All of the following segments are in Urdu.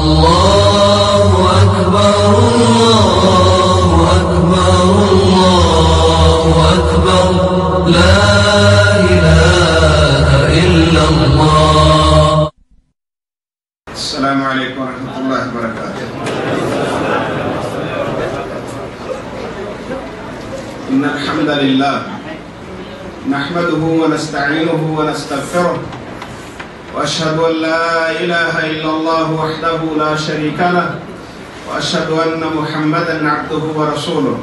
الله أكبر الله أكبر الله أكبر لا إله إلا الله. السلام عليكم ورحمة الله وبركاته. إن الحمد لله نحمده ونستعينه ونستغفره وأشهد أن لا إله إلا الله وحده لا شريك له وأشهد أن محمدا عبده ورسوله.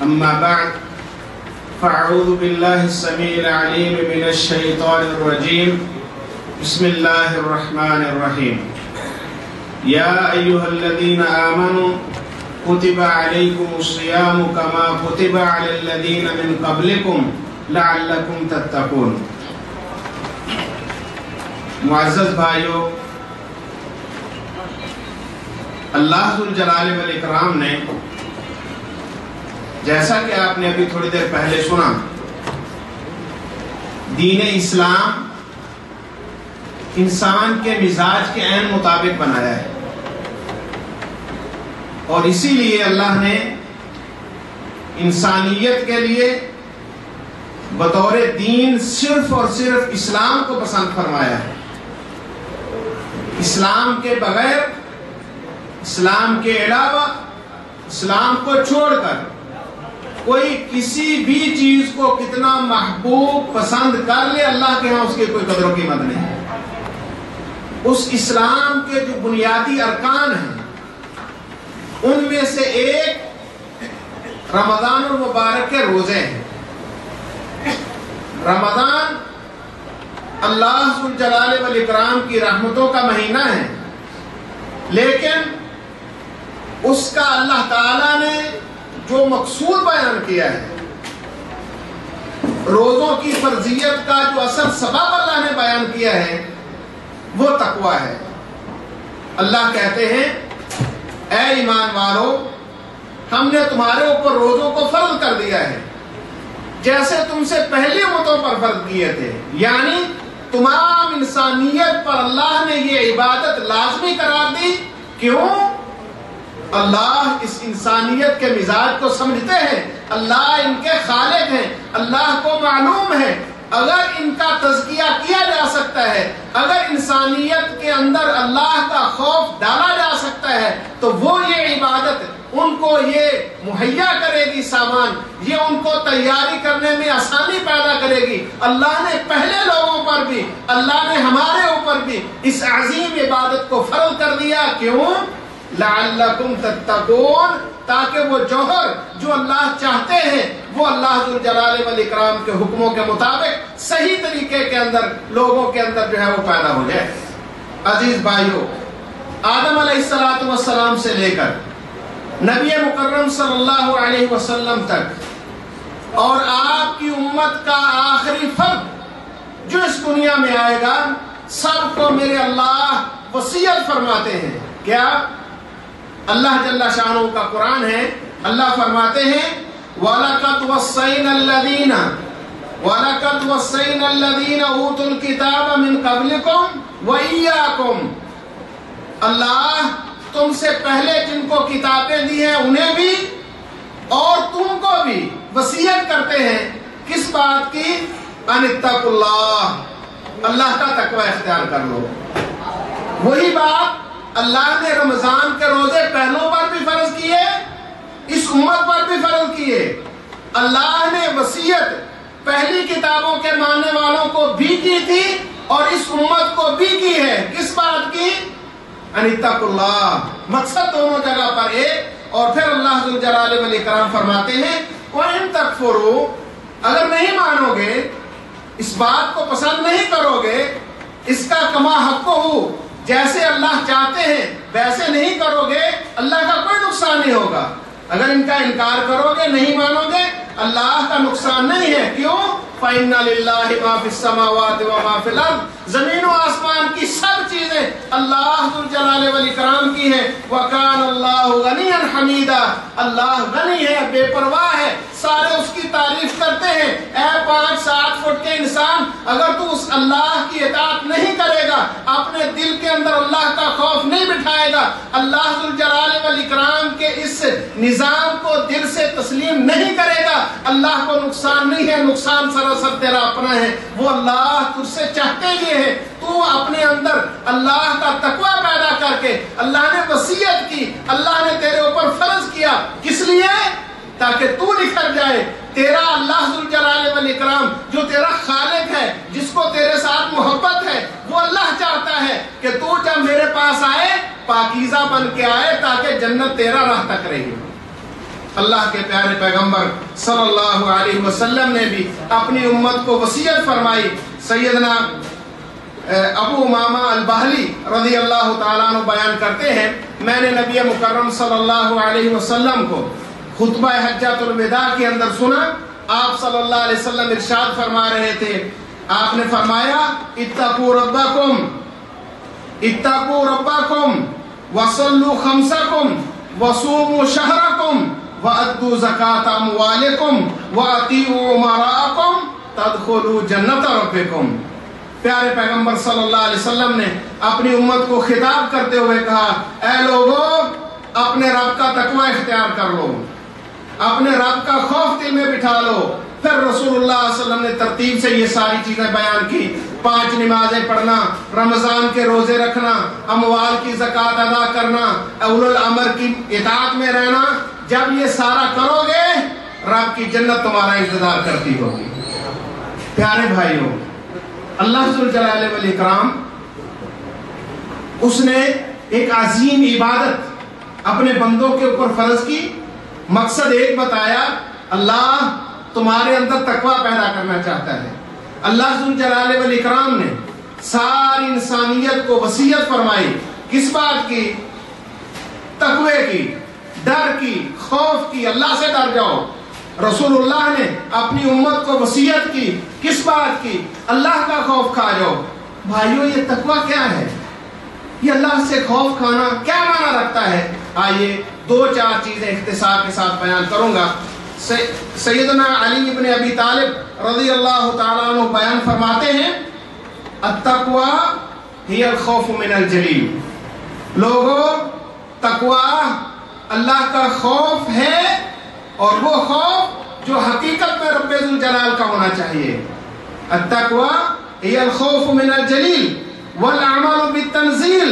أما بعد فأعوذ بالله السميع العليم من الشيطان الرجيم. بسم الله الرحمن الرحيم. يا أيها الذين آمنوا كتب عليكم الصيام كما كتب على الذين من قبلكم لعلكم تتقون. معزز بھائیو، اللہ ذوالجلال والاکرام نے جیسا کہ آپ نے ابھی تھوڑی دیر پہلے سنا، دین اسلام انسان کے مزاج کے عین مطابق بنایا ہے، اور اسی لیے اللہ نے انسانیت کے لیے بطور دین صرف اور صرف اسلام کو پسند فرمایا ہے۔ اسلام کے بغیر، اسلام کے علاوہ، اسلام کو چھوڑ کر کوئی کسی بھی چیز کو کتنا محبوب پسند کر لے، اللہ کے ہاں اس کی کوئی قدر و قیمت نہیں ہے۔ اس اسلام کے جو بنیادی ارکان ہیں ان میں سے ایک رمضان المبارک کے روزے ہیں۔ رمضان اللہ ذوالجلال والاکرام کی رحمتوں کا مہینہ ہے، لیکن اس کا اللہ تعالیٰ نے جو مقصود بیان کیا ہے، روزوں کی فرضیت کا جو اصل سبب اللہ نے بیان کیا ہے وہ تقویٰ ہے۔ اللہ کہتے ہیں اے ایمان والو، ہم نے تمہارے اوپر روزوں کو فرض کر دیا ہے جیسے تم سے پہلی امتوں پر فرض کیے تھے، یعنی تمام انسانیت پر اللہ نے یہ عبادت لازمی قرار دی۔ کیوں؟ اللہ اس انسانیت کے مزاج کو سمجھتے ہیں، اللہ ان کے خالق ہیں، اللہ کو معلوم ہے اگر ان کا تزکیہ کیا جا سکتا ہے، اگر انسانیت کے اندر اللہ کا خوف ڈالا جا سکتا ہے تو وہ یہ عبادت ان کو یہ مہیا کرے گی، سامان یہ ان کو تیاری کرنے میں آسانی پیدا کرے گی۔ اللہ نے پہلے لوگوں پر بھی، اللہ نے ہمارے اوپر بھی اس عظیم عبادت کو فرض کر دیا۔ کیوں؟ لعلکم تتقون، تاکہ وہ جوہر جو اللہ چاہتے ہیں وہ اللہ ذوالجلال والاکرام کے حکموں کے مطابق صحیح طریقے کے اندر لوگوں کے اندر جو ہے وہ پیدا ہو جائے۔ عزیز بھائیو، آدم علیہ السلام سے لے کر نبی مکرم صلی اللہ علیہ وسلم تک اور آپ کی امت کا آخری فرد جو اس دنیا میں آئے گا، سب کو میرے اللہ وصیت فرماتے ہیں۔ کیا؟ اللہ جل شانہ کا قرآن ہے، اللہ فرماتے ہیں وَلَقَدْ وَصَّيْنَا الَّذِينَ أُوتُوا الْكِتَابَ مِنْ قَبْلِكُمْ وَإِيَّاكُمْ، اللہ تم سے پہلے جن کو کتابیں دی ہیں انہیں بھی اور تم کو بھی وصیت کرتے ہیں۔ کس بات کی؟ ان اتقوا اللہ، اللہ کا تقوی اختیار کر لو۔ وہی بات اللہ نے رمضان کے روزے پہلوں پر بھی فرض کیے، اس امت پر بھی فرض کیے۔ اللہ نے وصیت پہلی کتابوں کے ماننے والوں کو بھی کی تھی اور اس امت کو بھی کی ہے۔ کس بات کی؟ ان اتقوا اللہ، مقصد دونوں جگہ پر ایک۔ اور پھر اللہ ذوالجلال والاکرام فرماتے ہیں وَإِن تَكْفُرُوا، اگر نہیں مانو گے، اس بات کو پسند نہیں کرو گے، اس کا کما حق ہو، جیسے اللہ چاہتے ہیں ویسے نہیں کرو گے، اللہ کا کوئی نقصان نہیں ہوگا۔ اگر ان کا انکار کرو گے، نہیں مانو گے، اللہ کا نقصان نہیں ہے۔ کیوں؟ فَإِنَّ لِلَّهِ مَا فِي السَّمَاوَاتِ وَمَا فِي الْأَرْضِ، زمین و آسمان کی سب چیزیں اللہ ذوالجلال والاکرام کی ہیں۔ وَكَانَ اللَّهُ غَنِيًّا حَمِيدًا، اللہ غنی ہے، بے پرواہ ہے، سارے اس کی تعریف کرتے ہیں۔ اے 5-7 فٹ کے انسان، اگر تو اس اللہ کی اطاعت نہیں کرے گا، اپنے دل کے اندر اللہ کا خوف نہیں بٹھائے گا اللہ ذوالجلال والاکرام کے اس نظام کو دل سے تسلیم نہیں کرے گا، اللہ کو نقصان نہیں ہے، نقصان سراسر تیرا اپنا ہے۔ وہ اللہ تجھ سے چاہتے یہ ہے تو اپنے اندر اللہ کا تقوی پیدا کر کے، اللہ نے وصیت کی، اللہ نے تیرے اوپر فرض کیا، کس لیے؟ تاکہ تو نکھر جائے۔ تیرا اللہ ذوالجلال والاکرام جو تیرا خالق ہے، جس کو تیرے ساتھ محبت ہے، وہ اللہ چاہتا ہے کہ تو جب میرے پاس آئے پاکیزہ بن کے آئے تاکہ جنت تیرا راہ تک رہے۔ اللہ کے پیارے پیغمبر صلی اللہ علیہ وسلم نے بھی اپنی امت کو وصیت فرمائی۔ سیدنا ابو امامہ البہلی رضی اللہ تعالیٰ عنہ بیان کرتے ہیں، میں نے نبی مکرم صلی اللہ علیہ وسلم کو خطبہ حجۃ الوداع کے اندر سنا، آپ صلی اللہ علیہ وسلم ارشاد فرما رہے تھے، آپ نے فرمایا اتقوا ربکم وصلوا خمسکم وصوموا شہرکم وأدوا زکاة اموالکم وأطیعوا امراءکم تدخلوا جنت ربکم۔ پیارے پیغمبر صلی اللہ علیہ وسلم نے اپنی امت کو خطاب کرتے ہوئے کہا، اے لوگو اپنے رب کا تقوی اختیار کر لو، اپنے رب کا خوف دل میں بٹھا لو۔ پھر رسول اللہ صلی اللہ علیہ وسلم نے ترتیب سے یہ ساری چیزیں بیان کی، 5 نمازیں پڑھنا، رمضان کے روزے رکھنا، اموال کی زکوٰۃ ادا کرنا، اولو الامر کی اطاعت میں رہنا۔ جب یہ سارا کرو گے رب کی جنت تمہارا انتظار کرتی ہوگی۔ پیارے بھائیوں، اللہ ذوالجلال والاکرام اس نے ایک عظیم عبادت اپنے بندوں کے اوپر فرض کی، مقصد ایک بتایا، اللہ تمہارے اندر تقوی پیدا کرنا چاہتا ہے۔ اللہ ذوالجلال والاکرام نے ساری انسانیت کو وصیت فرمائی، کس بات کی؟ تقوی کی، ڈر کی، خوف کی، اللہ سے ڈر جاؤ۔ رسول اللہ نے اپنی امت کو وصیت کی، کس بات کی؟ اللہ کا خوف کھا جاؤ۔ بھائیو، یہ تقوی کیا ہے؟ یہ اللہ سے خوف کھانا کیا معنی رکھتا ہے؟ آئیے 2-4 چیزیں اختصار کے ساتھ بیان کروں گا۔ سیدنا علی ابن ابی طالب رضی اللہ تعالیٰ عنہ بیان فرماتے ہیں، التقوی ہی الخوف من الجلیل۔ لوگوں، تقوی اللہ کا خوف ہے، اور وہ خوف جو حقیقت میں رب ذوالجلال کا ہونا چاہیے۔ التقوی ہی الخوف من الجلیل والعمل بالتنزیل۔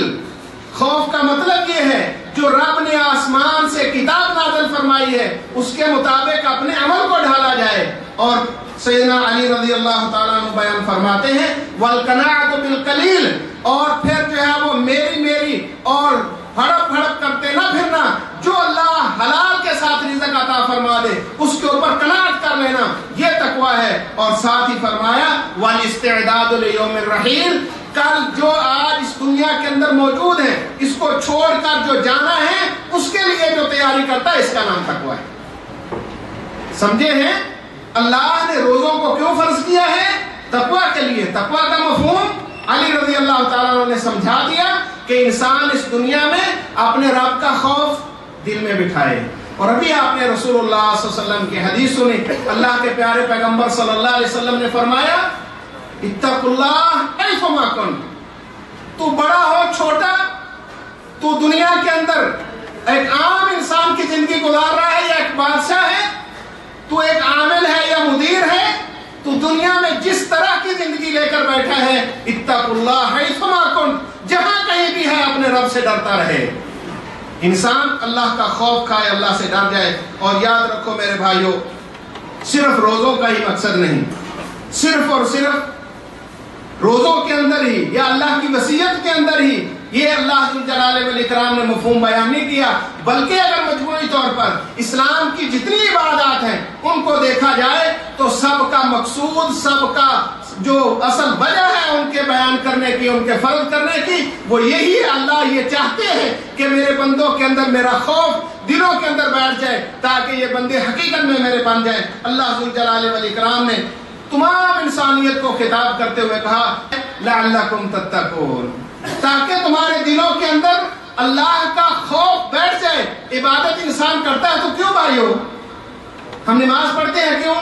خوف کا مطلب یہ ہے جو رب نے آسمان سے کتاب نازل فرمائی ہے اس کے مطابق اپنے عمل کو ڈھالا جائے۔ اور سیدنا علی رضی اللہ تعالیٰ عنہ بیان فرماتے ہیں، والقناعۃ بالقلیل، اور پھر جو ہے وہ میری اور ہڑپ کرتے نہ پھرنا، جو اللہ حلال کے ساتھ رزق عطا فرما دے اس کے اوپر قناعت کر لینا، یہ تقوی ہے۔ اور ساتھ ہی فرمایا، والاستعداد لیوم الرحیل، کل جو آج اس دنیا کے اندر موجود ہے اس کو چھوڑ کر جو جانا ہے اس کے لیے جو تیاری کرتا ہے، اس کا نام تقوی ہے۔ سمجھے ہیں؟ اللہ نے روزوں کو کیوں فرض کیا ہے؟ تقوی کے لیے۔ تقوی کا مفہوم علی رضی اللہ تعالیٰ عنہ نے سمجھا دیا کہ انسان اس دنیا میں اپنے رب کا خوف دل میں بٹھائے۔ اور ابھی آپ نے رسول اللہ صلی اللہ علیہ وسلم کی حدیث سنی، اللہ کے پیارے پیغمبر صلی اللہ علیہ وسلم نے فرمایا، اتقوا اللہ ایثما کنتم۔ تو بڑا ہو چھوٹا، تو دنیا کے اندر ایک عام انسان کی زندگی گزار رہا ہے یا ایک بادشاہ ہے، تو ایک عامل ہے یا مدیر ہے، تو دنیا میں جس طرح کی زندگی لے کر بیٹھا ہے، اتقوا اللہ ایثما کنتم، جہاں کہیں بھی ہے اپنے رب سے ڈرتا رہے۔ انسان اللہ کا خوف کھائے، اللہ سے ڈر جائے۔ اور یاد رکھو میرے بھائیوں، صرف روزوں کا ہی مقصد نہیں، صرف اور صرف روزوں کے اندر ہی یا اللہ کی وصیت کے اندر ہی یہ اللہ ذوالجلال والاکرام نے مفہوم بیان نہیں کیا، بلکہ اگر مجموعی طور پر اسلام کی جتنی عبادات ہیں ان کو دیکھا جائے تو سب کا مقصود، سب کا جو اصل وجہ ہے ان کے بیان کرنے کی، ان کے فرض کرنے کی، وہ یہی ہے۔ اللہ یہ چاہتے ہیں کہ میرے بندوں کے اندر میرا خوف دلوں کے اندر بیٹھ جائے تاکہ یہ بندے حقیقت میں میرے بن جائیں۔ اللہ ذوالجلال والاکرام نے تمام انسانیت کو خطاب کرتے ہوئے کہا، لعلکم تتقون، تاکہ تمہارے دلوں کے اندر اللہ کا خوف بیٹھ جائے۔ عبادت انسان کرتا ہے تو کیوں بھائیو؟ ہم نماز پڑھتے ہیں کیوں؟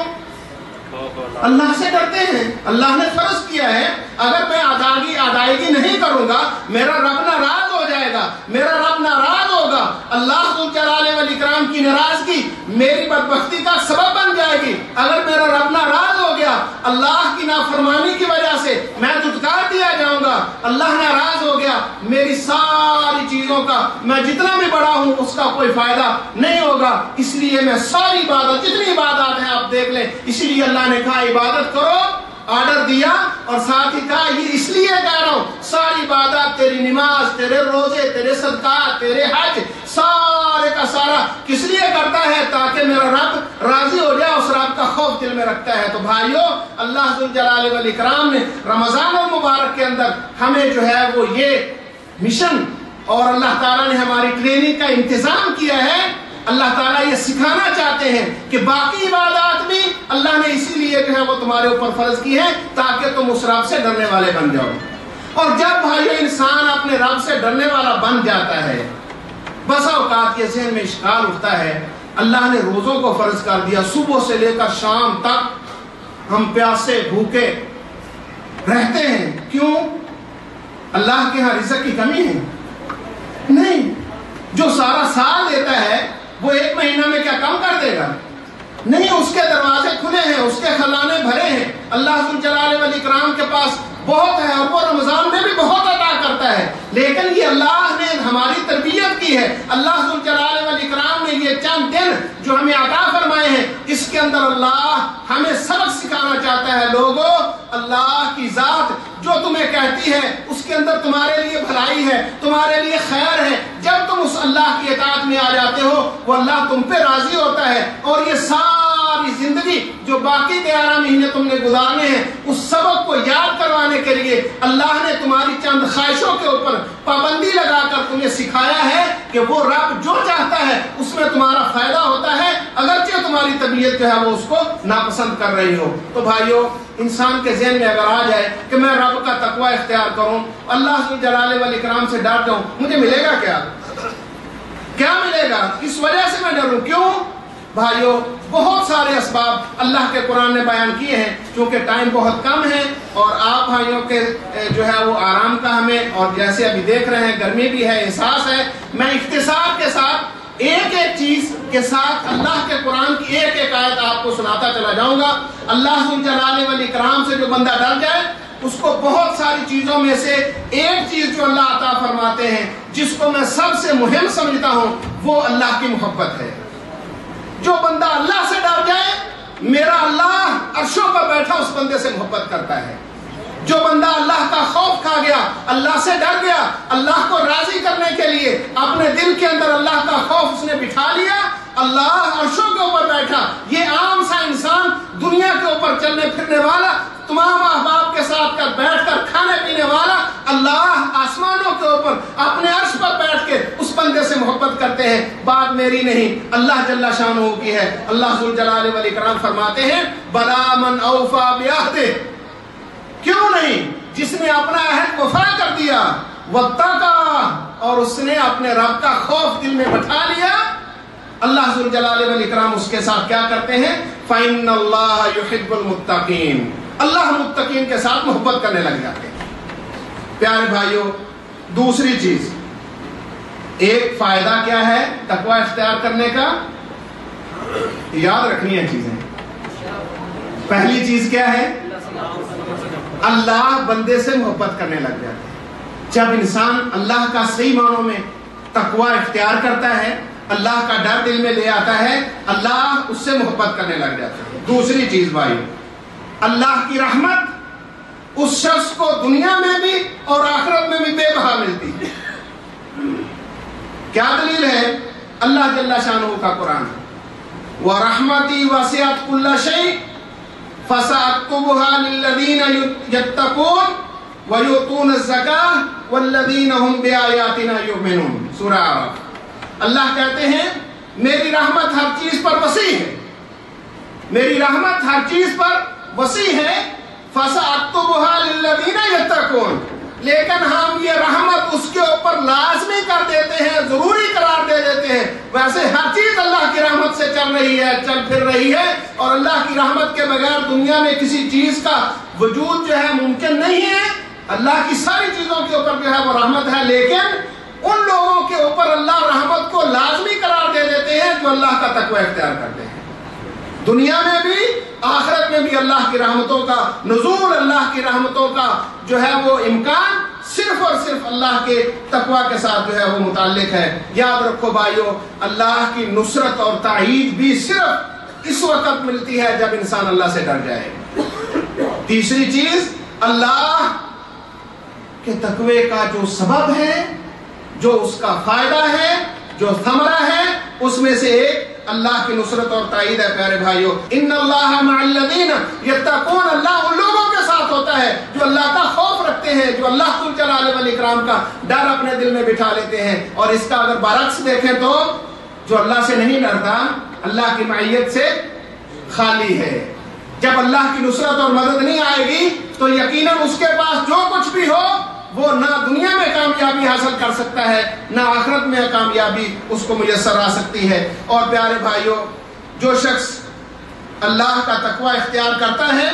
اللہ سے ڈرتے ہیں، اللہ نے فرض کیا ہے، اگر میں ادائیگی نہیں کروں گا میرا رب ناراض ہو جائے گا۔ گا، میرا رب ناراض ہوگا، اللہ ذو الجلال والاکرام کی ناراضگی میری بدبختی کا سبب بن جائے گی۔ اگر میرا رب ناراض ہو گیا، اللہ کی نافرمانی کی وجہ سے میں دھتکار دیا جاؤں گا، اللہ ناراض ہو گیا، میری ساری چیزوں کا میں جتنا بھی بڑا ہوں اس کا کوئی فائدہ نہیں ہوگا۔ اس لیے میں ساری عبادت، جتنی عبادات ہیں آپ دیکھ لیں، اسی لیے اللہ نے کہا عبادت کرو، آرڈر دیا، اور ساتھ ہی کہا یہ اس لیے کہہ رہا ہوں ساری عبادات، تیری نماز، تیرے روزے، تیرے صدقات، تیرے حج، سارے کا سارا کس لیے کرتا ہے؟ تاکہ میرا رب راضی ہو جائے، اس رب کا خوف دل میں رکھتا ہے۔ تو بھائیو، اللہ ذو الجلال والاکرام نے رمضان المبارک کے اندر ہمیں جو ہے وہ یہ مشن، اور اللہ تعالیٰ نے ہماری ٹریننگ کا انتظام کیا ہے۔ اللہ تعالیٰ یہ سکھانا چاہتے ہیں کہ باقی عبادات بھی اللہ نے اسی لیے جو ہے وہ تمہارے اوپر فرض کی ہے تاکہ تم اس رب سے ڈرنے والے بن جاؤ۔ اور جب بھائیو انسان اپنے رب سے ڈرنے والا بن جاتا ہے، بسا اوقات یہ ذہن میں اشکال اٹھتا ہے، اللہ نے روزوں کو فرض کر دیا، صبح سے لے کر شام تک ہم پیاسے بھوکے رہتے ہیں، کیوں؟ اللہ کے ہاں رزق کی کمی ہے؟ نہیں، جو سارا سال دیتا ہے وہ ایک مہینہ میں کیا کم کر دے گا؟ نہیں، اس کے دروازے کھلے ہیں، اس کے خزانے بھرے ہیں، اللہ ذو الجلال والاکرام کے پاس بہت ہے، اور وہ رمضان میں بھی بہت عطا کرتا ہے۔ لیکن یہ اللہ نے ہماری تربیت کی ہے، اللہ ذو الجلال والاکرام نے یہ چند دن جو ہمیں عطا فرمائے ہیں، اس کے اندر اللہ ہمیں سبق سکھانا چاہتا ہے۔ لوگوں، اللہ کی ذات جو تمہیں کہتی ہے اس کے اندر تمہارے لیے بھلائی ہے، تمہارے لیے خیر ہے۔ جب تم اس اللہ کی اطاعت میں آ جاتے ہو، وہ اللہ تم پہ راضی ہوتا ہے، اور یہ ساری زندگی جو باقی 11 مہینے تم نے گزارنے ہیں، اس سبق کو یاد کروانے کے لیے اللہ نے تمہاری چند خواہشوں کے اوپر پابندی لگا کر تمہیں سکھایا ہے کہ وہ رب جو چاہتا ہے اس میں تمہارا فائدہ ہوتا ہے، اگرچہ تمہاری طبیعت جو ہے وہ اس کو ناپسند کر رہی ہو۔ تو بھائیو، انسان کے ذہن میں اگر آ جائے کہ میں رب کا تقوی اختیار کروں، اللہ ذو الجلال والاکرام سے ڈر جاؤں، مجھے ملے گا کیا؟ کیا ملے گا؟ کس وجہ سے میں ڈروں؟ کیوں؟ بھائیو، بہت سارے اسباب اللہ کے قرآن نے بیان کیے ہیں، چونکہ ٹائم بہت کم ہے اور آپ بھائیوں کے جو ہے وہ آرام کا ہمیں، اور جیسے ابھی دیکھ رہے ہیں گرمی بھی ہے، احساس ہے، میں اختصار کے ساتھ ایک ایک چیز کے ساتھ اللہ کے قرآن کی ایک ایک آیت آپ کو سناتا چلا جاؤں گا۔ اللہ ذو الجلال والاکرام سے جو بندہ ڈر جائے، اس کو بہت ساری چیزوں میں سے ایک چیز جو اللہ عطا فرماتے ہیں، جس کو میں سب سے مہم سمجھتا ہوں، وہ اللہ کی محبت ہے۔ جو بندہ اللہ سے ڈر جائے، میرا اللہ عرشوں پر بیٹھا اس بندے سے محبت کرتا ہے۔ جو بندہ اللہ کا خوف کھا گیا، اللہ سے ڈر گیا، اللہ کو راضی کرنے کے لیے اپنے دل کے اندر اللہ کا خوف اس نے بٹھا لیا، اللہ عرشوں کے اوپر بیٹھا۔ یہ عام سا انسان، دنیا کے اوپر چلنے پھرنے والا، تمام احباب کے ساتھ بیٹھ کر کھانے پینے والا، اللہ آسمانوں کے اوپر اپنے عرش پر بیٹھ کے اس بندے سے محبت کرتے ہیں۔ بات میری نہیں، اللہ جل شانہ کی ہے۔ اللہ ذو الجلال والاکرام فرماتے ہیں، بلا من اوفا بعہدہ، کیوں نہیں؟ جس نے اپنا عہد وفا کر دیا، واتقا، اور اس نے اپنے رب کا خوف دل میں بٹھا لیا، اللہ ذو الجلال والاکرام اس کے ساتھ کیا کرتے ہیں؟ فإن اللہ یحب المتقین، اللہ متقین کے ساتھ محبت کرنے لگ جاتے ہیں۔ پیارے بھائیوں، دوسری چیز، ایک فائدہ کیا ہے تقوی اختیار کرنے کا؟ یاد رکھنی ہے چیزیں۔ پہلی چیز کیا ہے؟ اللہ بندے سے محبت کرنے لگ جاتے ہیں۔ جب انسان اللہ کا صحیح معنوں میں تقوی اختیار کرتا ہے، اللہ کا ڈر دل میں لے آتا ہے، اللہ اس سے محبت کرنے لگ جاتا ہے۔ دوسری چیز بھائی، اللہ کی رحمت اس شخص کو دنیا میں بھی اور آخرت میں بھی بے بہا ملتی ہے۔ کیا دلیل ہے؟ اللہ جل شانہ کا قرآن، وَرَحْمَتِي وَسِعَتْ كُلَّ شَيْءٍ فَسَأَكْتُبُهَا لِلَّذِينَ يَتَّقُونَ وَيُؤْتُونَ الزَّكَاةَ وَالَّذِينَ هُمْ بِآيَاتِنَا يُؤْمِنُونَ۔ سورہ اعراف۔ اللہ کہتے ہیں میری رحمت ہر چیز پر وسیع ہے، میری رحمت ہر چیز پر وسیع ہے، فَسَأَكْتُبُهَا لِلَّذِينَ يَتَّقُونَ، لیکن ہم یہ رحمت اس کے اوپر لازمی کر دیتے ہیں، ضروری قرار دے دیتے ہیں۔ ویسے ہر چیز اللہ کی رحمت سے چل رہی ہے، چل پھر رہی ہے، اور اللہ کی رحمت کے بغیر دنیا میں کسی چیز کا وجود جو ہے ممکن نہیں ہے۔ اللہ کی ساری چیزوں کے اوپر جو ہے وہ رحمت ہے، لیکن ان لوگوں کے اوپر اللہ رحمت کو لازمی قرار دے دیتے ہیں جو اللہ کا تقوی اختیار کرتے ہیں. دنیا میں بھی آخرت میں بھی اللہ کی رحمتوں کا نزول، اللہ کی رحمتوں کا جو ہے وہ امکان صرف اور صرف اللہ کے تقوی کے ساتھ جو ہے وہ متعلق ہے. یاد رکھو بھائیو، اللہ کی نصرت اور تائید بھی صرف اس وقت ملتی ہے جب انسان اللہ سے ڈر جائے. تیسری چیز، اللہ کے تقوی کا جو سبب ہے، جو اس کا فائدہ ہے، جو ثمرہ ہے، اس میں سے ایک اللہ کی نصرت اور تائید ہے. پیارے بھائیو، ان اللہ مع الذین یتقون، اللہ ان لوگوں کے ساتھ ہوتا ہے جو اللہ کا خوف رکھتے ہیں، جو اللہ ذو الجلال والاکرام کا ڈر اپنے دل میں بٹھا لیتے ہیں. اور اس کا اگر برعکس دیکھیں تو جو اللہ سے نہیں ڈرتا اللہ کی معیت سے خالی ہے. جب اللہ کی نصرت اور مدد نہیں آئے گی تو یقیناً اس کے پاس جو کچھ بھی ہو وہ نہ دنیا میں کامیابی حاصل کر سکتا ہے، نہ آخرت میں کامیابی اس کو میسر آ سکتی ہے. اور پیارے بھائیو، جو شخص اللہ کا تقوی اختیار کرتا ہے،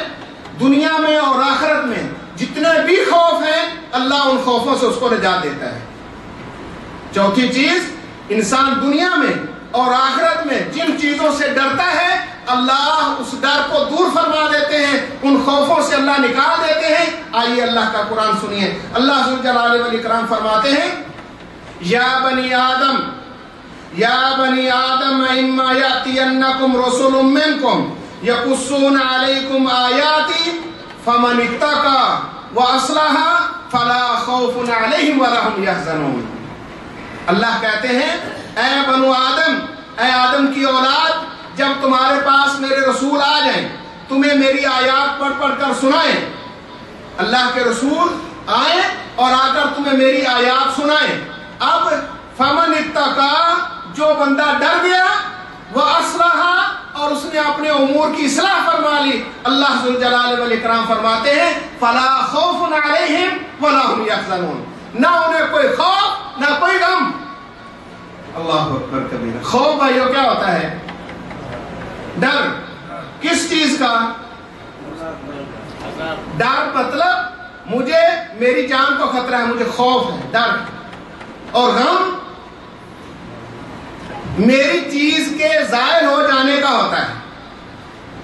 دنیا میں اور آخرت میں جتنے بھی خوف ہیں اللہ ان خوفوں سے اس کو نجات دیتا ہے. چوتھی چیز، انسان دنیا میں اور آخرت میں جن چیزوں سے ڈرتا ہے اللہ اس ڈر کو دور فرما دیتے ہیں، ان خوفوں سے اللہ نکال دیتے ہیں. آئیے اللہ کا قرآن سنیے. اللہ ذو الجلال والاکرام فرماتے ہیں، یا بنی آدم اما یاتینکم رسول منکم یقصون علیکم آیاتی فمن اتقی واصلح فلا خوف علیہم ولا هم یحزنون. اللہ کہتے ہیں، اے بنو آدم، اے آدم کی اولاد، جب تمہارے پاس میرے رسول آ جائیں، تمہیں میری آیات پڑھ پڑھ کر سنائیں. اللہ کے رسول آئیں اور آ کر تمہیں میری آیات سنائیں. اب فمن اتقی، جو بندہ ڈر گیا، وَأَصْلَحَ، اور اس نے اپنے امور کی اصلاح فرما لی، اللہ ذو الجلال والاکرام فرماتے ہیں فَلَا خَوْفٌ عَلَيْهِمْ وَلَا هُمْ يَحْزَنُونَ، نہ انہیں کوئی خوف نہ کوئی غم. اللہ اکبر کبیرہ. خوف بھائیو کیا ہوتا ہے؟ ڈر. کس چیز کا ڈر؟ مطلب مجھے میری جان کو خطرہ ہے، مجھے خوف ہے، ڈر. اور غم میری چیز کے ظاہر ہو جانے کا ہوتا ہے.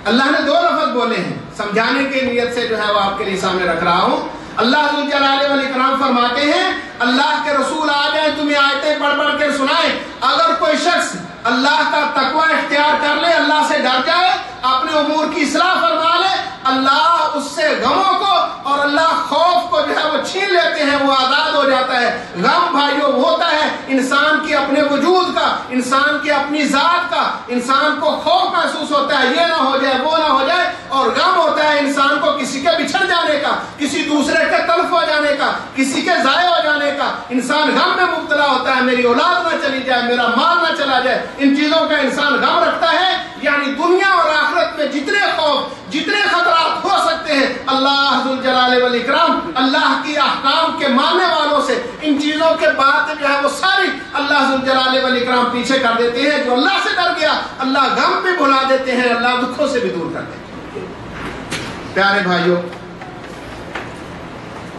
اللہ نے دو لفظ بولے ہیں، سمجھانے کی نیت سے جو ہے وہ آپ کے لیے سامنے رکھ رہا ہوں. اللہ ذو الجلال والاکرام فرماتے ہیں، اللہ کے رسول آ جائیں، تمہیں آیتیں پڑھ پڑھ کے سنائیں. اگر کوئی شخص اللہ کا تقوی اختیار کر لے، اللہ سے ڈر جائے، اپنے امور کی اصلاح فرما لے، اللہ اس سے غموں کو اور اللہ خوف کو جو ہے وہ چھین لیتے ہیں، وہ آزاد ہو جاتا ہے. غم بھائیو وہ ہوتا ہے انسان کی اپنے وجود کا، انسان کی اپنی ذات کا، انسان کو خوف محسوس ہوتا ہے یہ نہ ہو جائے وہ نہ ہو جائے. اور غم ہوتا ہے انسان کو کسی کے بچھڑ جانے کا، کسی دوسرے کے تلف ہو جانے کا، کسی کے ضائع ہو جانے کا. انسان غم میں مبتلا ہوتا ہے، میری اولاد نہ چلی جائے، میرا مال نہ چلا جائے. ان چیزوں کا انسان غم رکھتا ہے. یعنی دنیا اور آخرت میں جتنے خوف، جتنے خطرات ہو سکتے ہیں، اللہ ذو الجلال والاکرام اللہ کی احکام کے ماننے والوں سے ان چیزوں کے بعد جو ہے وہ ساری اللہ ذو الجلال والاکرام پیچھے کر دیتے ہیں. جو اللہ سے ڈر گیا اللہ غم بھی بھلا دیتے ہیں، اللہ دکھوں سے بھی دور کر دیتے ہیں. پیارے بھائیوں،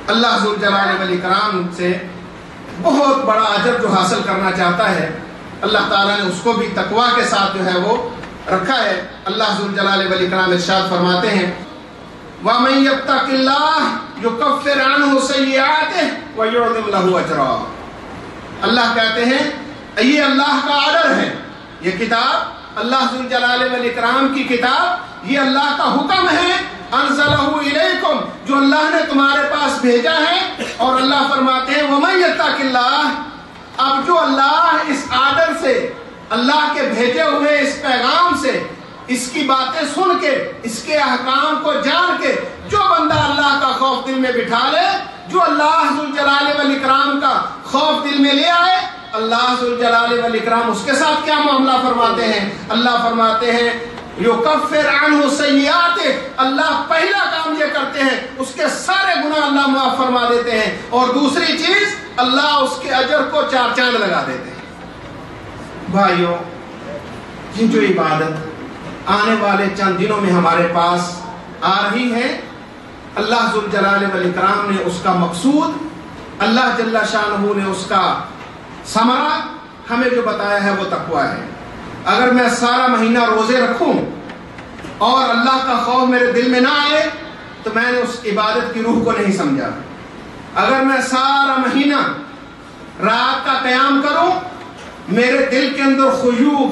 اللہ ذو الجلال والاکرام سے بہت بڑا اجر جو حاصل کرنا چاہتا ہے، اللہ تعالیٰ نے اس کو بھی تقوی کے ساتھ جو ہے وہ رکھا ہے. اللہ ذو الجلال والاکرام ارشاد فرماتے ہیں، وَمَن يَتَّقِ اللَّهَ يُكَفِّرْ عَنْهُ سَيِّئَاتِهِ وَيُعْظِمْ لَهُ أَجْرًا. اللہ کہتے ہیں یہ اللہ کا آرڈر ہے، یہ کتاب اللہ ذو الجلال والاکرام کی کتاب، یہ اللہ کا حکم ہے، انزلہ الیکم، جو اللہ نے تمہارے پاس بھیجا ہے. اور اللہ فرماتے ہیں وَمَن يَتَّقِ اللَّهَ، اب جو اللہ اس آرڈر سے، اللہ کے بھیجے ہوئے اس پیغام سے، اس کی باتیں سن کے، اس کے احکام کو جان کے جو بندہ اللہ کا خوف دل میں بٹھا لے، جو اللہ ذو الجلال والاکرام کا خوف دل میں لے آئے، اللہ ذو الجلال والاکرام اس کے ساتھ کیا معاملہ فرماتے ہیں؟ اللہ فرماتے ہیں یکفر عنہ سیئات، اللہ پہلا کام یہ کرتے ہیں اس کے سارے گناہ اللہ معاف فرما دیتے ہیں. اور دوسری چیز اللہ اس کے اجر کو چار چاند لگا دیتے ہیں. بھائیوں، یہ جو عبادت آنے والے چند دنوں میں ہمارے پاس آ رہی ہے، اللہ ذو الجلال والاکرام نے اس کا مقصود، اللہ جل شانہ نے اس کا ثمرہ ہمیں جو بتایا ہے وہ تقویٰ ہے۔ اگر میں سارا مہینہ روزے رکھوں اور اللہ کا خوف میرے دل میں نہ آئے تو میں نے اس عبادت کی روح کو نہیں سمجھا۔ اگر میں سارا مہینہ رات کا قیام کروں، میرے دل کے اندر خشوع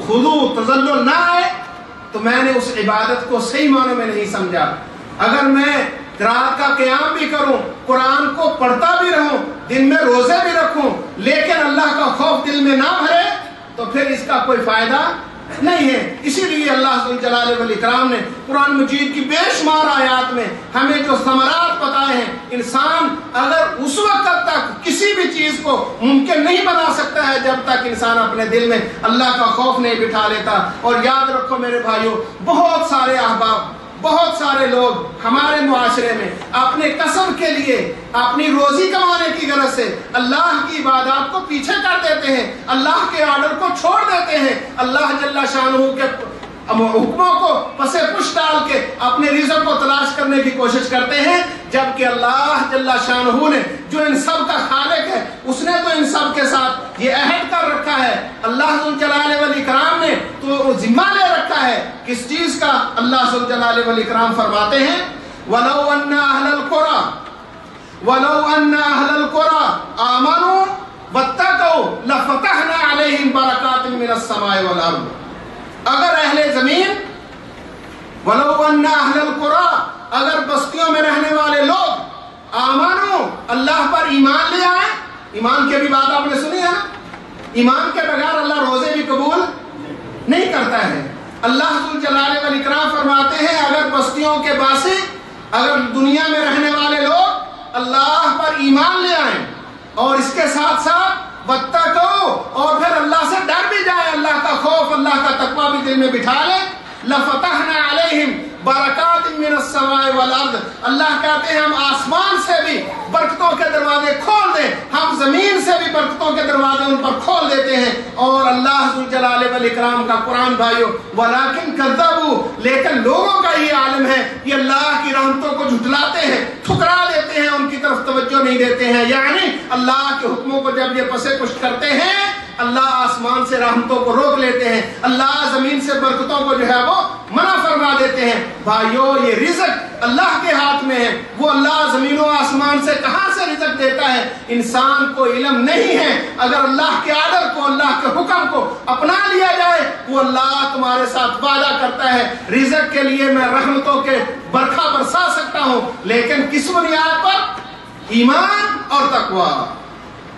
خضوع تذلل نہ آئے تو میں نے اس عبادت کو صحیح معنوں میں نہیں سمجھا۔ اگر میں رات کا قیام بھی کروں، قرآن کو پڑھتا بھی رہوں، دن میں روزے بھی رکھوں، لیکن اللہ کا خوف دل میں نہ بھرے تو پھر اس کا کوئی فائدہ نہیں ہے۔ اسی لیے اللہ ذوالجلال والاکرام نے قرآن مجید کی بے شمار آیات میں ہمیں جو ثمرات بتائے ہیں، انسان اگر اس وقت تک کسی بھی چیز کو ممکن نہیں بنا سکتا ہے جب تک انسان اپنے دل میں اللہ کا خوف نہیں بٹھا لیتا۔ اور یاد رکھو میرے بھائیوں، بہت سارے احباب، بہت سارے لوگ ہمارے معاشرے میں اپنے کسب کے لیے، اپنی روزی کمانے کی غرض سے اللہ کی عبادات کو پیچھے کر دیتے ہیں، اللہ کے آرڈر کو چھوڑ دیتے ہیں، اللہ جل شانہ کے حکموں کو پسے پش ڈال کے اپنے رزق کو تلاش کرنے کی کوشش کرتے ہیں، جبکہ اللہ جل شانہ نے جو ان سب کا خالق ہے، اس نے تو ان سب کے ساتھ یہ عہد کر رکھا ہے۔ اللہ ذوالجلال والاکرام نے تو ذمہ لے رکھا ہے کس چیز کا؟ اللہ ذوالجلال والاکرام فرماتے ہیں وَلَوْ أَنَّ أَهْلَ الْقُرَىٰ آمَنُوا وَاتَّقَوْا لَفَتَحْنَا عَلَيْهِمْ بَرَكَاتٍ مِّنَ السَّمَاءِ وَالْأَرْضِ۔ اگر اہل زمین، وَلَوْ أَنَّ أَهْلَ الْقُرَىٰ، اگر بستیوں میں رہنے والے لوگ آمنوا، اللہ پر ایمان لے آئے۔ ایمان کی بھی بات آپ نے سنی ہے، ایمان کے بغیر اللہ روزے بھی قبول نہیں کرتا ہے۔ اللہ ذوالجلال والاکرام فرماتے ہیں اگر بستیوں کے باسی، اگر دنیا میں رہنے والے لوگ اللہ پر ایمان لے آئیں اور اس کے ساتھ ساتھ واتقوا، اور پھر اللہ سے ڈر بھی جائے، اللہ کا خوف، اللہ کا تقویٰ بھی دل میں بٹھا لے، لفتحنا علیہم برکات من السماء والارض، اللہ کہتے ہیں ہم آسمان سے بھی برکتوں کے دروازے کھول دیں، ہم زمین سے بھی برکتوں کے دروازے ان پر کھول دیتے ہیں۔ اور اللہ ذوالجلال والاکرام کا قرآن بھائیو، ولیکن کذبوا، لیکن لوگوں کا یہ عالم ہے یہ اللہ کی رحمتوں کو جھٹلاتے ہیں، ٹھکرا دیتے ہیں، ان کی طرف توجہ نہیں دیتے ہیں۔ یعنی اللہ کے حکموں کو جب یہ پسے پشت کرتے ہیں، اللہ آسمان سے رحمتوں کو روک لیتے ہیں، اللہ زمین سے برکتوں کو جو ہے وہ منع فرما دیتے ہیں۔ بھائیو، یہ رزق اللہ کے ہاتھ میں ہے، وہ اللہ زمین و آسمان سے کہاں سے رزق دیتا ہے انسان کو علم نہیں ہے۔ اگر اللہ کے آرڈر کو، اللہ کے حکم کو اپنا لیا جائے، وہ اللہ تمہارے ساتھ وعدہ کرتا ہے رزق کے لیے میں رحمتوں کے برکھا برسا سکتا ہوں، لیکن کس بنیاد پر؟ ایمان اور تقویٰ۔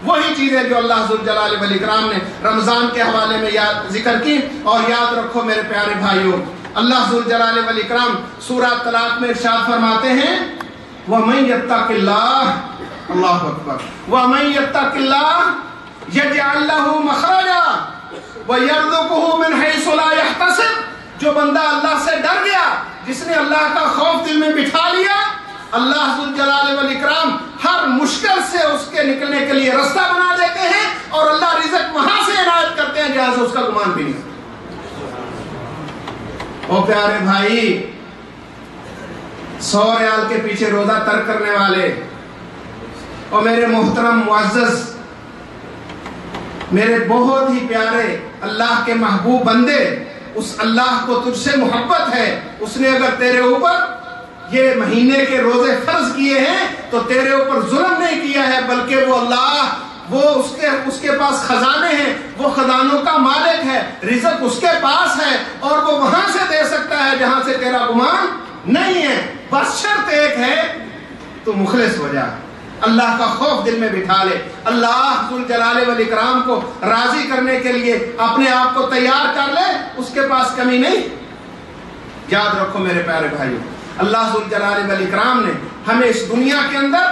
وہی چیزیں جو اللہ ذوالجلال والاکرام نے رمضان کے حوالے میں ذکر کی۔ اور یاد رکھو میرے پیارے بھائیوں، اللہ ذوالجلال والاکرام سورہ طلاق میں ارشاد فرماتے ہیں وَمَن يَتَّقِ اللَّهَ، اللہ اکبر، وَمَن يَتَّقِ اللَّهَ يَجْعَل لَّهُ مَخْرَجًا وَيَرْزُقْهُ مِنْ حَيْثُ لَا يَحْتَسِبُ، جو بندہ اللہ سے ڈر گیا، جس نے اللہ کا خوف دل میں بٹھا لیا، اللہ ذوالجلال والاکرام ہر مشکل سے اس کے نکلنے کے لیے راستہ بنا دیتے ہیں، اور اللہ رزق وہاں سے عنایت کرتے ہیں جہاں سے اس کا گمان بھی نہیں۔ او پیارے بھائی، 100 ریال کے پیچھے روزہ ترک کرنے والے، اور میرے محترم معزز، میرے بہت ہی پیارے اللہ کے محبوب بندے، اس اللہ کو تجھ سے محبت ہے، اس نے اگر تیرے اوپر یہ مہینے کے روزے فرض کیے ہیں تو تیرے اوپر ظلم نہیں کیا ہے، بلکہ وہ اللہ، وہ اس کے پاس خزانے ہیں، وہ خزانوں کا مالک ہے، رزق اس کے پاس ہے، اور وہ وہاں سے دے سکتا ہے جہاں سے تیرا گمان نہیں ہے۔ بس شرط ایک ہے، تو مخلص ہو جا، اللہ کا خوف دل میں بٹھا لے، اللہ ذوالجلال والاکرام کو راضی کرنے کے لیے اپنے آپ کو تیار کر لے، اس کے پاس کمی نہیں۔ یاد رکھو میرے پیارے بھائیوں، اللہ ذوالجلال والاکرام نے ہمیں اس دنیا کے اندر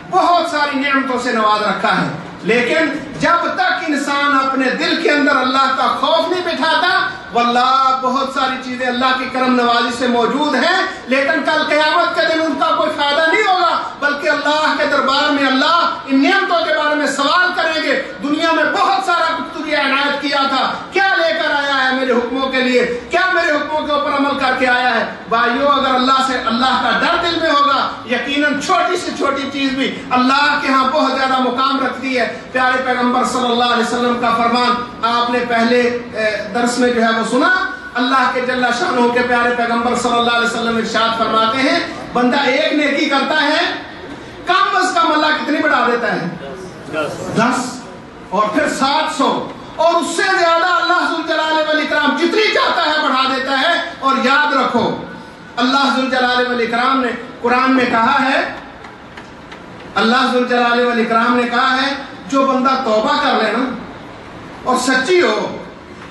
بہت ساری نعمتوں سے نواز رکھا ہے، لیکن جب تک انسان اپنے دل کے اندر اللہ کا خوف نہیں بٹھاتا، واللہ بہت ساری چیزیں اللہ کی کرم نوازی سے موجود ہیں، لیکن کل قیامت کے دن ان کا کوئی فائدہ نہیں ہوگا، بلکہ اللہ کے دربار میں اللہ ان نعمتوں کے بارے میں سوال کریں گے۔ دنیا میں بہت سارا کچھ تجھے عنایت کیا تھا، کیا لے کر آیا ہے میرے میرے حکموں کے لیے؟ کیا میرے حکموں کے اوپر عمل کر کے آیا ہے؟ بھائیو اگر اللہ کا ڈر دل میں ہوگا، یقیناً چھوٹی سے چھوٹی چیز بھی اللہ کے ہاں بہت زیادہ مقام رکھتی ہے۔ پیارے پیغمبر صلی اللہ علیہ وسلم کا فرمان آپ نے پہلے درس میں جو ہے وہ سنا۔ اللہ کے جل شانہ کے پیارے پیغمبر صلی اللہ علیہ وسلم ارشاد فرماتے ہیں، بندہ ایک نیکی کرتا ہے، کم از کم اللہ کتنی بڑھا دیتا ہے؟ 10، اور پھر 700، اور اس سے زیادہ اللہ ذوالجلال والاکرام جتنی چاہتا ہے بڑھا دیتا ہے۔ اور یاد رکھو اللہ ذوالجلال والاکرام نے قرآن میں کہا ہے، اللہ ذوالجلال والاکرام نے کہا ہے جو بندہ توبہ کر لے نا اور سچی ہو،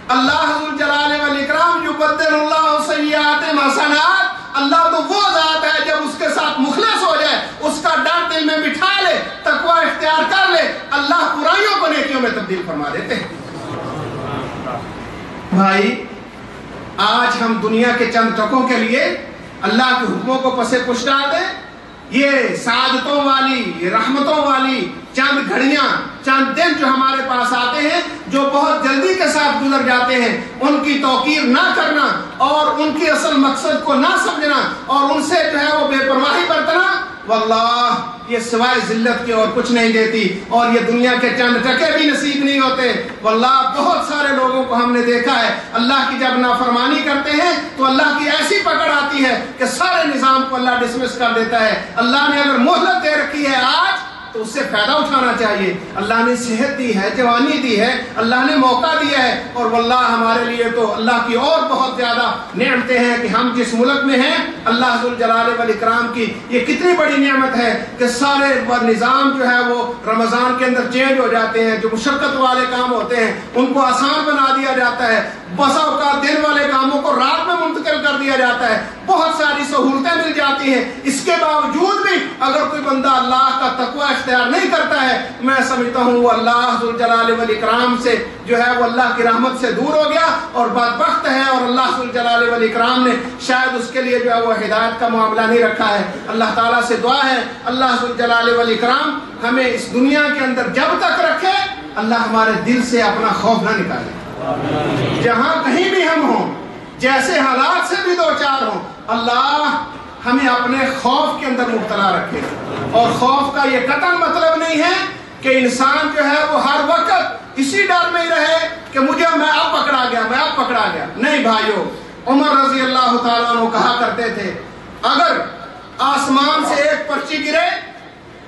اللہ ذوالجلال والاکرام یبدل اللہ سیئات حسنات، اللہ تو وہ ذات ہے جب اس کے ساتھ مخلص ہو جائے، اس کا ڈر دل میں بٹھا لے، تقوی اختیار کر لے، اللہ برائیوں کو نیکیوں میں تبدیل فرما دیتے ہیں۔ بھائی آج ہم دنیا کے چند ٹکوں کے لیے اللہ کے حکموں کو پسے پش ڈال دیں، یہ سعادتوں والی، یہ رحمتوں والی چند گھڑیاں، چند دن جو ہمارے پاس آتے ہیں، جو بہت جلدی کے ساتھ گزر جاتے ہیں، ان کی توقیر نہ کرنا اور ان کی اصل مقصد کو نہ سمجھنا اور ان سے جو ہے وہ بے پرواہی برتنا، واللہ یہ سوائے ذلت کے اور کچھ نہیں دیتی، اور یہ دنیا کے چند ٹکے بھی نصیب نہیں ہوتے۔ واللہ بہت سارے لوگوں کو ہم نے دیکھا ہے، اللہ کی جب نافرمانی کرتے ہیں تو اللہ کی ایسی پکڑ آتی ہے کہ سارے نظام کو اللہ ڈسمس کر دیتا ہے۔ اللہ نے اگر مہلت دے رکھی ہے آج تو اس سے فائدہ اٹھانا چاہیے۔ اللہ نے صحت دی ہے، جوانی دی ہے، اللہ نے موقع دیا ہے، اور واللہ ہمارے لیے تو اللہ کی اور بہت زیادہ نعمتیں ہیں کہ ہم جس ملک میں ہیں، اللہ ذوالجلال والاکرام کی یہ کتنی بڑی نعمت ہے کہ سارے نظام جو ہے وہ رمضان کے اندر چینج ہو جاتے ہیں، جو مشقت والے کام ہوتے ہیں ان کو آسان بنا دیا جاتا ہے، بسا اوقات دن والے کاموں کو رات میں منتقل کر دیا جاتا ہے، بہت ساری سہولتیں مل جاتی ہیں۔ اس کے باوجود بھی اگر کوئی بندہ اللہ کا تقوی اختیار نہیں کرتا ہے، میں سمجھتا ہوں وہ اللہ ذوالجلال والاکرام سے جو ہے وہ اللہ کی رحمت سے دور ہو گیا اور بدبخت ہے، اور اللہ ذوالجلال والاکرام نے شاید اس کے لیے جو ہے وہ ہدایت کا معاملہ نہیں رکھا ہے۔ اللہ تعالیٰ سے دعا ہے اللہ ذوالجلال والاکرام ہمیں اس دنیا کے اندر جب تک رکھے، اللہ ہمارے دل سے اپنا خوف نہ نکالے۔ جہاں کہیں بھی ہم ہوں، جیسے حالات سے بھی دو چار ہوں، اللہ ہمیں اپنے خوف کے اندر مبتلا رکھے۔ اور خوف کا یہ قطعاً مطلب نہیں ہے کہ انسان جو ہے وہ ہر وقت اسی ڈر میں ہی رہے کہ میں اب پکڑا گیا۔ نہیں بھائیو، عمر رضی اللہ تعالیٰ عنہ کہا کرتے تھے، اگر آسمان سے ایک پرچی گرے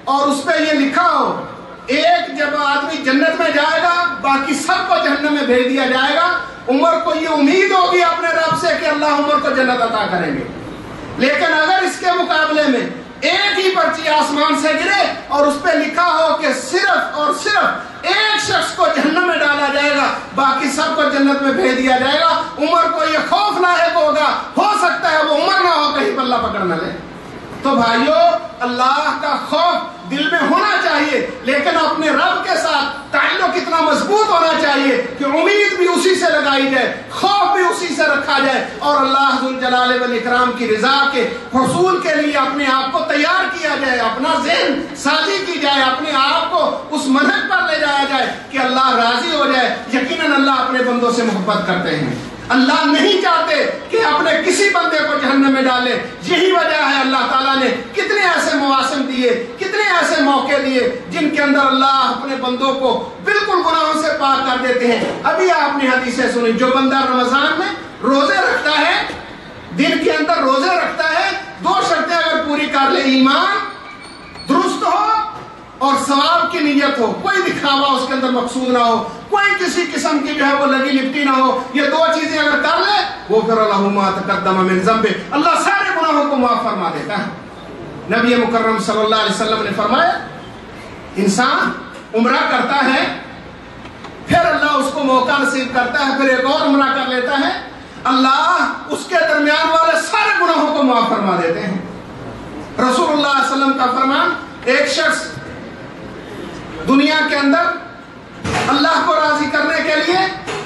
اور اس پہ یہ لکھا ہو ایک جب آدمی جنت میں جائے گا باقی سب کو جہنم میں بھیج دیا جائے گا، عمر کو یہ امید ہوگی اپنے رب سے کہ اللہ عمر کو جنت عطا کریں گے۔ لیکن اگر اس کے مقابلے میں ایک ہی پرچی آسمان سے گرے اور اس پہ لکھا ہو کہ صرف اور صرف ایک شخص کو جہنم میں ڈالا جائے گا باقی سب کو جنت میں بھیج دیا جائے گا، عمر کو یہ خوف لاحق ہوگا، ہو سکتا ہے وہ عمر نہ ہو کہیں بلّہ پکڑ نہ لے۔ تو بھائیو اللہ کا خوف دل میں ہونا چاہیے، لیکن اپنے رب کے ساتھ تعلق اتنا مضبوط ہونا چاہیے کہ امید بھی اسی سے لگائی جائے، خوف بھی اسی سے رکھا جائے، اور اللہ ذوالجلال والاکرام کی رضا کے حصول کے لیے اپنے آپ کو تیار کیا جائے، اپنا ذہن سازی کی جائے، اپنے آپ کو اس منہج پر لے جایا جائے کہ اللہ راضی ہو جائے۔ یقیناً اللہ اپنے بندوں سے محبت کرتے ہیں، اللہ نہیں چاہتے کہ اپنے کسی بندے کو جہنم میں ڈالے۔ یہی وجہ ہے اللہ تعالیٰ نے کتنے ایسے مواسم دیے، کتنے ایسے موقع دیے جن کے اندر اللہ اپنے بندوں کو بالکل گناہوں سے پاک کر دیتے ہیں۔ ابھی آپ نے حدیثیں سنی، جو بندہ رمضان میں روزے رکھتا ہے، دن کے اندر روزے رکھتا ہے، 2 شرطیں اگر پوری کر لے، ایمان درست ہو اور ثواب کی نیت ہو، کوئی دکھاوا اس کے اندر مقصود نہ ہو، کوئی کسی قسم کی جو ہے وہ لگی لپٹی نہ ہو، یہ 2 چیزیں اگر کر لے وہ پھر اللہ ما تقدم من ذنبہ، اللہ سارے گناہوں کو معاف فرما دیتا ہے۔ نبی مکرم صلی اللہ علیہ وسلم نے فرمایا انسان عمرہ کرتا ہے، پھر اللہ اس کو موقع نصیب کرتا ہے، پھر ایک اور عمرہ کر لیتا ہے، اللہ اس کے درمیان والے سارے گناہوں کو معاف فرما دیتے ہیں۔ رسول اللہ صلی اللہ علیہ وسلم کا فرمان، ایک شخص دنیا کے اندر اللہ کو راضی کرنے کے لیے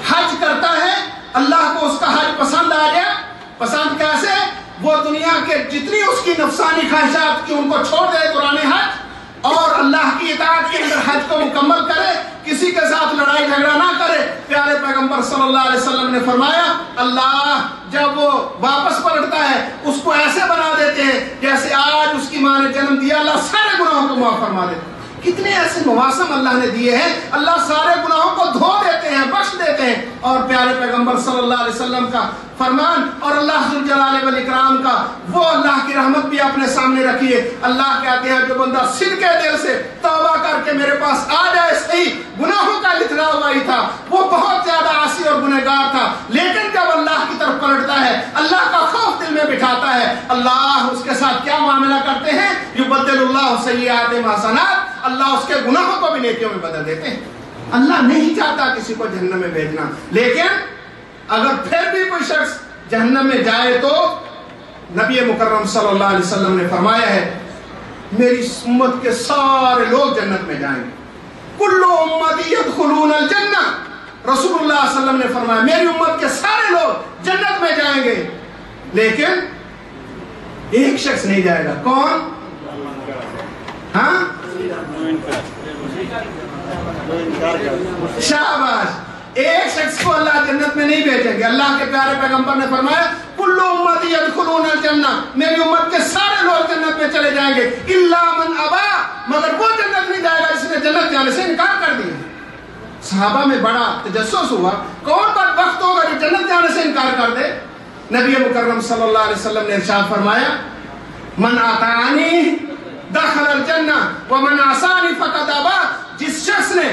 حج کرتا ہے، اللہ کو اس کا حج پسند آ گیا، پسند کیسے؟ وہ دنیا کے جتنی اس کی نفسانی خواہشات کی ان کو چھوڑ دے دوران حج، اور اللہ کی اطاعت کے اندر حج کو مکمل کرے، کسی کے ساتھ لڑائی جھگڑا نہ کرے۔ پیارے پیغمبر پیغمبر صلی اللہ علیہ وسلم نے فرمایا اللہ جب وہ واپس پلٹتا ہے اس کو ایسے بنا دیتے ہیں جیسے آج اس کی ماں نے جنم دیا، اللہ سارے گناہوں کو معاف فرما دیتے ہیں۔ کتنے ایسے مواسم اللہ نے دیے ہیں، اللہ سارے گناہوں کو دھو دیتے ہیں، بخش دیتے ہیں۔ اور پیارے پیغمبر صلی اللہ علیہ وسلم کا فرمان اور اللہ ذوالجلال والاکرام کا وہ اللہ کی رحمت بھی اپنے سامنے رکھیے۔ اللہ کہتے ہیں جو بندہ صدقے دل سے توبہ کر کے میرے پاس آ جائے، صحیح گناہوں کا لکھنا ہوا ہی تھا، وہ بہت زیادہ عاصی اور گنہگار تھا، لیکن جب اللہ کی طرف پلٹتا ہے، اللہ کا خوف دل میں بٹھاتا ہے، اللہ اس کے ساتھ کیا معاملہ کرتے ہیں؟ یبدل اللہ سیئاتہم حسنات، اللہ اس کے گناہوں کو بھی نیکیوں میں بدل دیتے ہیں۔ اللہ نہیں چاہتا کسی کو جہنم میں بھیجنا، لیکن اگر پھر بھی کوئی شخص جہنم میں جائے تو نبی مکرم صلی اللہ علیہ وسلم نے فرمایا ہے میری امت کے سارے لوگ جنت میں جائیں گے، کل امتی یدخلون الجنہ، رسول اللہ صلی اللہ علیہ وسلم نے فرمایا میری امت کے سارے لوگ جنت میں جائیں گے، لیکن ایک شخص نہیں جائے گا۔ کون؟ ہاں شاباش، ایک شخص کو اللہ جنت میں نہیں بھیجیں گے۔ اللہ کے پیارے پیغمبر نے فرمایا کل امتی یدخلون الجنہ، میری امت کے سارے لوگ جنت میں چلے جائیں گے، الا من ابا، مگر وہ جنت نہیں جائے گا جس نے جنت جانے سے انکار کر دیا۔ صحابہ میں بڑا تجسس ہوا کون بدبخت ہوگا جو جنت جانے سے انکار کر دے؟ نبی مکرم صلی اللہ علیہ وسلم نے ارشاد فرمایا من اطاعنی دخل الجنہ ومن عصانی فقد ابا، جس شخص نے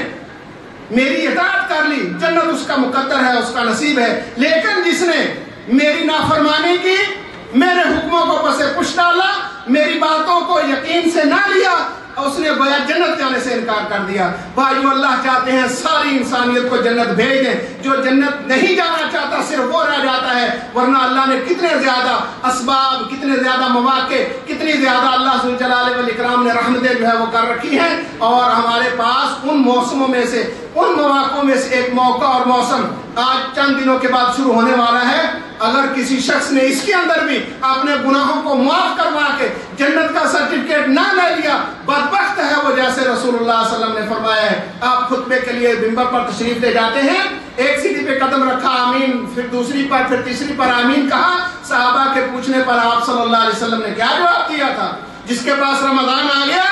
میری اطاعت کر لی جنت اس کا مقدر ہے، اس کا نصیب ہے، لیکن جس نے میری نافرمانی کی، میرے حکموں کو پس پش ڈالا، میری باتوں کو یقین سے نہ لیا، اس نے گویا جنت جانے سے انکار کر دیا۔ بھائیو اللہ چاہتے ہیں ساری انسانیت کو جنت بھیج دیں، جو جنت نہیں جانا چاہتا صرف وہ رہ جاتا ہے، ورنہ اللہ نے کتنے زیادہ اسباب، کتنے زیادہ مواقع، کتنی زیادہ اللہ ذوالجلال والاکرام نے رحمتیں جو ہے وہ کر رکھی ہیں، اور ہمارے پاس ان موسموں میں سے، ان مواقعوں میں سے ایک موقع اور موسم آج چند دنوں کے بعد شروع ہونے والا ہے۔ اگر کسی شخص نے اس کے اندر بھی اپنے گناہوں کو معاف کروا کے جنت کا سرٹیفکیٹ نہ لے لیا، بدبخت ہے وہ، جیسے رسول اللہ صلی اللہ علیہ وسلم نے فرمایا ہے۔ آپ خطبے کے لیے منبر پر تشریف لے جاتے ہیں، ایک سیڑھی پہ قدم رکھا آمین، پھر دوسری پر، پھر تیسری پر آمین کہا، صحابہ کے پوچھنے پر آپ صلی اللہ علیہ وسلم نے کیا جواب دیا تھا؟ جس کے پاس رمضان آ گیا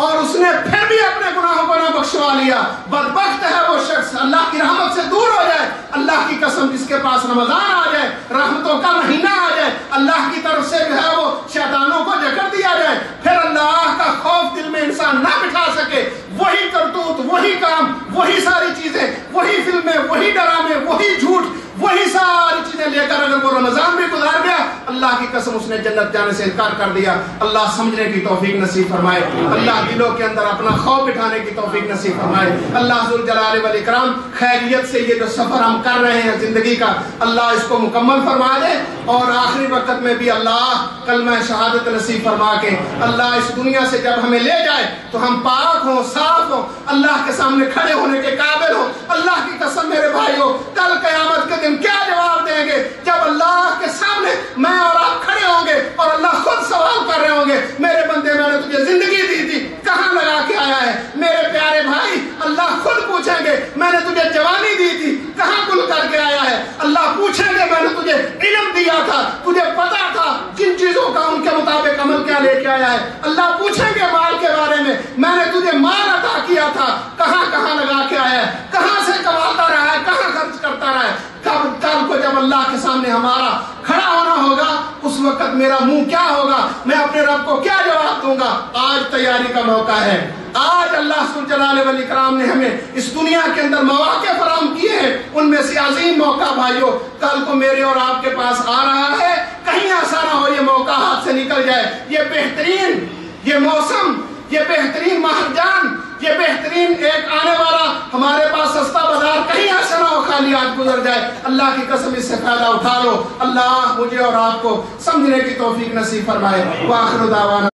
اور اس نے پھر بھی اپنے گناہوں کو نہ بخشوا لیا، بدبخت ہے وہ شخص، اللہ کی رحمت سے دور ہو جائے۔ اللہ کی قسم جس کے پاس رمضان آ جائے، رحمتوں کا مہینہ آ جائے، اللہ کی طرف سے جو ہے وہ شیطانوں کو جکڑ دیا جائے، پھر اللہ کا خوف دل میں انسان نہ بٹھا سکے، وہی کرتوت، وہی کام، وہی ساری چیزیں، وہی فلمیں، وہی ڈرامے، وہی جھوٹ، وہی ساری چیزیں لے کر اگر وہ رمضان بھی گزار گیا، اللہ کی قسم اس نے جنت جانے سے انکار کر دیا۔ اللہ سمجھنے کی توفیق نصیب فرمائے، اللہ دلوں کے اندر اپنا خوف بٹھانے کی توفیق نصیب فرمائے۔ اللہ ذوالجلال والاکرام خیریت سے یہ جو سفر ہم کر رہے ہیں زندگی کا، اللہ اس کو مکمل فرما دے، اور آخری وقت میں بھی اللہ کلمہ شہادت نصیب فرما کے اللہ اس دنیا سے جب ہمیں لے جائے تو ہم پاک ہوں، صاف ہوں، اللہ کے سامنے کھڑے ہونے کے قابل ہوں۔ اللہ کی قسم میرے بھائیوں، کل قیامت کے دن کیا جواب دیں گے جب اللہ کے سامنے میں اور آپ کھڑے ہوں گے اور اللہ خود سوال کر رہے ہوں گے میرے بندے میں نے تجھے زندگی دی تھی، کہاں لگا کے آیا ہے؟ میرے پیارے بھائی اللہ خود پوچھیں گے میں نے تجھے جوانی دی تھی، کہاں گل کر کے آیا ہے؟ اللہ پوچھیں گے میں نے تجھے علم دیا تھا، تجھے پتا تھا جن چیزوں کا ان کے مطابق عمل کیا لے کے آیا ہے؟ اللہ پوچھیں گے مال کے بارے میں نے تجھے مال عطا کیا تھا، کہاں کہاں لگا کے آیا ہے؟ کہاں سے کماتا رہا ہے؟ کہاں خرچ کرتا رہا ہے؟ کل کو جب اللہ کے سامنے ہمارا کھڑا ہونا ہوگا اس وقت میرا منہ کیا ہوگا؟ میں اپنے رب کو کیا جواب دوں گا؟ آج تیاری کا موقع ہے۔ آج اللہ ذوالجلال والاکرام نے ہمیں اس دنیا کے اندر مواقع فراہم کیے ہیں، ان میں سے عظیم موقع بھائیو کل کو میرے اور آپ کے پاس آ رہا ہے، کہیں ایسا نہ ہو یہ موقع ہاتھ سے نکل جائے۔ یہ بہترین، یہ موسم، یہ بہترین مہرجان، یہ بہترین ایک آنے والا ہمارے پاس سستا بازار کہیں ایسا نہ ہو خالی ہاتھ گزر جائے۔ اللہ کی قسم اس سے فائدہ اٹھا لو۔ اللہ مجھے اور آپ کو سمجھنے کی توفیق نصیب فرمائے۔ وآخر دعوانا